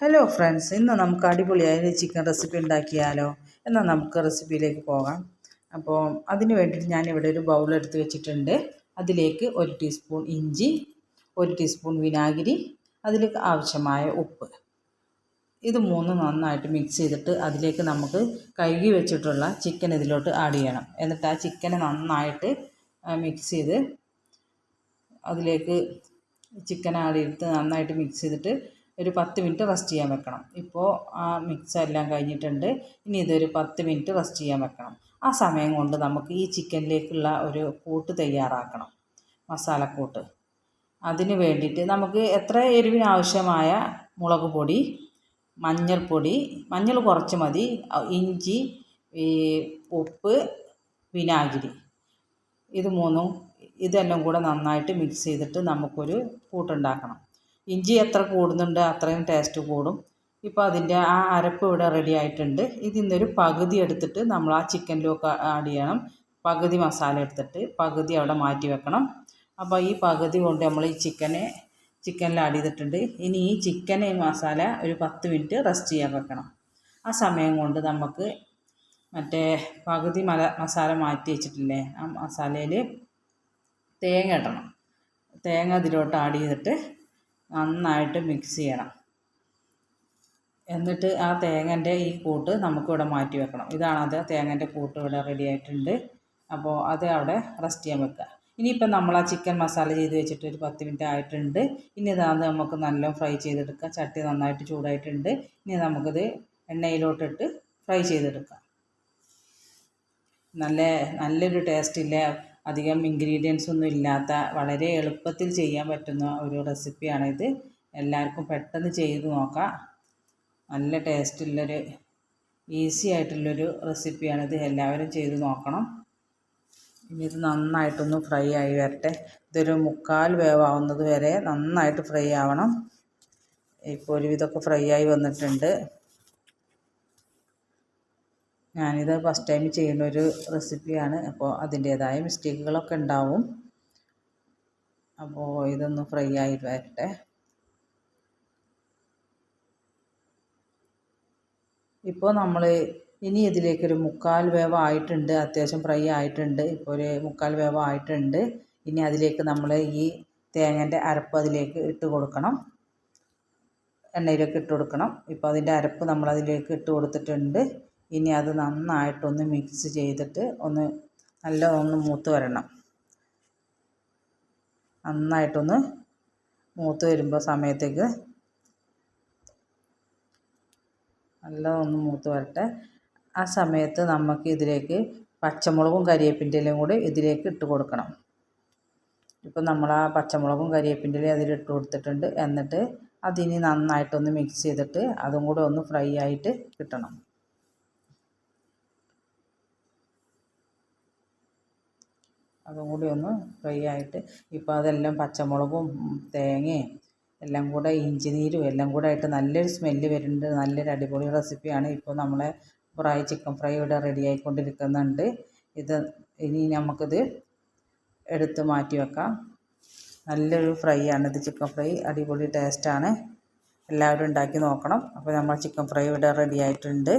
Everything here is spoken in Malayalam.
ഹലോ ഫ്രണ്ട്സ്, ഇന്ന് നമുക്ക് അടിപൊളിയായ ചിക്കൻ റെസിപ്പി ഉണ്ടാക്കിയാലോ? എന്നാൽ നമുക്ക് റെസിപ്പിയിലേക്ക് പോകാം. അപ്പോൾ അതിന് വേണ്ടിയിട്ട് ഞാനിവിടെ ഒരു ബൗൾ എടുത്ത് വെച്ചിട്ടുണ്ട്. അതിലേക്ക് 1 ടീസ്പൂൺ ഇഞ്ചി, 1 ടീസ്പൂൺ വിനാഗിരി, അതിലേക്ക് ആവശ്യമായ ഉപ്പ്, ഇത് മൂന്നും നന്നായിട്ട് മിക്സ് ചെയ്തിട്ട് അതിലേക്ക് നമുക്ക് കഴുകി വെച്ചിട്ടുള്ള ചിക്കൻ ഇതിലോട്ട് ആഡ് ചെയ്യണം. എന്നിട്ട് ആ ചിക്കനെ നന്നായിട്ട് മിക്സ് ചെയ്ത് അതിലേക്ക് ചിക്കൻ ആഡ് ചെയ്തിട്ട് നന്നായിട്ട് മിക്സ് ചെയ്തിട്ട് ഒരു 10 മിനിറ്റ് റെസ്റ്റ് ചെയ്യാൻ വെക്കണം. ഇപ്പോൾ ആ മിക്സ് എല്ലാം കഴിഞ്ഞിട്ടുണ്ട്. ഇനി ഇതൊരു 10 മിനിറ്റ് റെസ്റ്റ് ചെയ്യാൻ വെക്കണം. ആ സമയം കൊണ്ട് നമുക്ക് ഈ ചിക്കനിലേക്കുള്ള ഒരു കൂട്ട് തയ്യാറാക്കണം, മസാലക്കൂട്ട്. അതിന് വേണ്ടിയിട്ട് നമുക്ക് എത്ര എരിവിന് ആവശ്യമായ മുളക് പൊടി, മഞ്ഞൾപ്പൊടി, മഞ്ഞൾ കുറച്ച് മതി, ഇഞ്ചി, ഉപ്പ്, വിനാഗിരി, ഇത് മൂന്നും ഇതെല്ലാം കൂടെ നന്നായിട്ട് മിക്സ് ചെയ്തിട്ട് നമുക്കൊരു കൂട്ടുണ്ടാക്കണം. ഇഞ്ചി എത്ര കൂടുന്നുണ്ട് അത്രയും ടേസ്റ്റ് കൂടും. ഇപ്പോൾ അതിൻ്റെ ആ അരപ്പ് ഇവിടെ റെഡി ആയിട്ടുണ്ട്. ഇതിൽ നിന്നൊരു പകുതി എടുത്തിട്ട് നമ്മൾ ആ ചിക്കനിലേക്ക് ആഡ് ചെയ്യണം. പകുതി മസാല എടുത്തിട്ട് പകുതി അവിടെ മാറ്റി വെക്കണം. അപ്പോൾ ഈ പകുതി കൊണ്ട് നമ്മൾ ഈ ചിക്കനിൽ ആഡ് ചെയ്തിട്ടുണ്ട്. ഇനി ഈ ചിക്കൻ മസാല ഒരു 10 മിനിറ്റ് റെസ്റ്റ് ചെയ്യാൻ വെക്കണം. ആ സമയം കൊണ്ട് നമുക്ക് മറ്റേ പകുതി മസാല മാറ്റി വെച്ചിട്ടില്ലേ, ആ മസാലയിൽ തേങ്ങ ഇടണം. തേങ്ങ അതിലോട്ട് ആഡ് ചെയ്തിട്ട് നന്നായിട്ട് മിക്സ് ചെയ്യണം. എന്നിട്ട് ആ തേങ്ങൻ്റെ ഈ കൂട്ട് നമുക്കിവിടെ മാറ്റി വെക്കണം. ഇതാണ് അത് തേങ്ങൻ്റെ കൂട്ട് ഇവിടെ റെഡി ആയിട്ടുണ്ട്. അപ്പോൾ അത് അവിടെ റെസ്റ്റ് ചെയ്യാൻ വെക്കുക. ഇനിയിപ്പോൾ നമ്മൾ ആ ചിക്കൻ മസാല ചെയ്ത് വെച്ചിട്ട് ഒരു 10 മിനിറ്റ് ആയിട്ടുണ്ട്. ഇനി ഇതാന്ന് നമുക്ക് നല്ല ഫ്രൈ ചെയ്തെടുക്കുക. ചട്ടി നന്നായിട്ട് ചൂടായിട്ടുണ്ട്. ഇനി നമുക്കിത് എണ്ണയിലോട്ടിട്ട് ഫ്രൈ ചെയ്തെടുക്കാം. നല്ലൊരു ടേസ്റ്റില്ല, അധികം ഇൻഗ്രീഡിയൻസ് ഒന്നും ഇല്ലാത്ത വളരെ എളുപ്പത്തിൽ ചെയ്യാൻ പറ്റുന്ന ഒരു റെസിപ്പിയാണിത്. എല്ലാവർക്കും പെട്ടെന്ന് ചെയ്ത് നോക്കാം. നല്ല ടേസ്റ്റുള്ളൊരു ഈസി ആയിട്ടുള്ളൊരു റെസിപ്പിയാണിത്. എല്ലാവരും ചെയ്ത് നോക്കണം. ഇനി ഇത് നന്നായിട്ടൊന്ന് ഫ്രൈ ആയി വരട്ടെ. ഇതൊരു 1/4 വേവാവുന്നത് വരെ നന്നായിട്ട് ഫ്രൈ ആവണം. ഇപ്പോൾ ഒരുവിധമൊക്കെ ഫ്രൈ ആയി വന്നിട്ടുണ്ട്. ഞാനിത് ഫസ്റ്റ് ടൈം ചെയ്യുന്ന ഒരു റെസിപ്പിയാണ്. അപ്പോൾ അതിൻ്റേതായ മിസ്റ്റേക്കുകളൊക്കെ ഉണ്ടാവും. അപ്പോൾ ഇതൊന്ന് ഫ്രൈ ആയി വരട്ടെ. ഇപ്പോൾ നമ്മൾ ഇനി ഇതിലേക്കൊരു 1/4 വേവ് ആയിട്ടുണ്ട്. അത്യാവശ്യം ഫ്രൈ ആയിട്ടുണ്ട്. ഇപ്പോൾ ഒരു 1/4 വേവ് ആയിട്ടുണ്ട്. ഇനി അതിലേക്ക് നമ്മൾ ഈ തേങ്ങൻ്റെ അരപ്പ് അതിലേക്ക് ഇട്ട് കൊടുക്കണം. എണ്ണയിലേക്ക് ഇട്ട് കൊടുക്കണം. ഇപ്പോൾ അതിൻ്റെ അരപ്പ് നമ്മൾ അതിലേക്ക് ഇട്ട് കൊടുത്തിട്ടുണ്ട്. ഇനി അത് നന്നായിട്ടൊന്ന് മിക്സ് ചെയ്തിട്ട് ഒന്ന് മൂത്ത് വരണം. നന്നായിട്ടൊന്ന് മൂത്ത് വരുമ്പോൾ സമയത്തേക്ക് നല്ലതൊന്ന് മൂത്ത് വരട്ടെ. ആ സമയത്ത് നമുക്ക് ഇതിലേക്ക് പച്ചമുളകും കരിവേപ്പിൻ്റെ ഇലയും കൂടി ഇതിലേക്ക് ഇട്ട് കൊടുക്കണം. ഇപ്പം നമ്മൾ ആ പച്ചമുളകും കരിവേപ്പിൻ്റെ ഇലയും അതിലിട്ട് കൊടുത്തിട്ടുണ്ട്. എന്നിട്ട് അതിനി നന്നായിട്ടൊന്ന് മിക്സ് ചെയ്തിട്ട് അതും കൂടെ ഒന്ന് ഫ്രൈ ആയിട്ട് കിട്ടണം. അതും കൂടി ഒന്ന് ഫ്രൈ ആയിട്ട് ഇപ്പോൾ അതെല്ലാം പച്ചമുളകും തേങ്ങയും എല്ലാം കൂടെ ഇഞ്ചി നീരും എല്ലാം കൂടെ ആയിട്ട് നല്ലൊരു സ്മെല്ല് വരുന്നുണ്ട്. നല്ലൊരു അടിപൊളി റെസിപ്പിയാണ്. ഇപ്പോൾ നമ്മളെ ചിക്കൻ ഫ്രൈ ഇവിടെ റെഡി ആയിക്കൊണ്ടിരിക്കുന്നുണ്ട്. ഇനി നമുക്കിത് എടുത്ത് മാറ്റി വെക്കാം. നല്ലൊരു ഫ്രൈ ആണിത്. ചിക്കൻ ഫ്രൈ അടിപൊളി ടേസ്റ്റാണ്. എല്ലാവരും ഉണ്ടാക്കി നോക്കണം. അപ്പോൾ നമ്മൾ ചിക്കൻ ഫ്രൈ ഇവിടെ റെഡി ആയിട്ടുണ്ട്.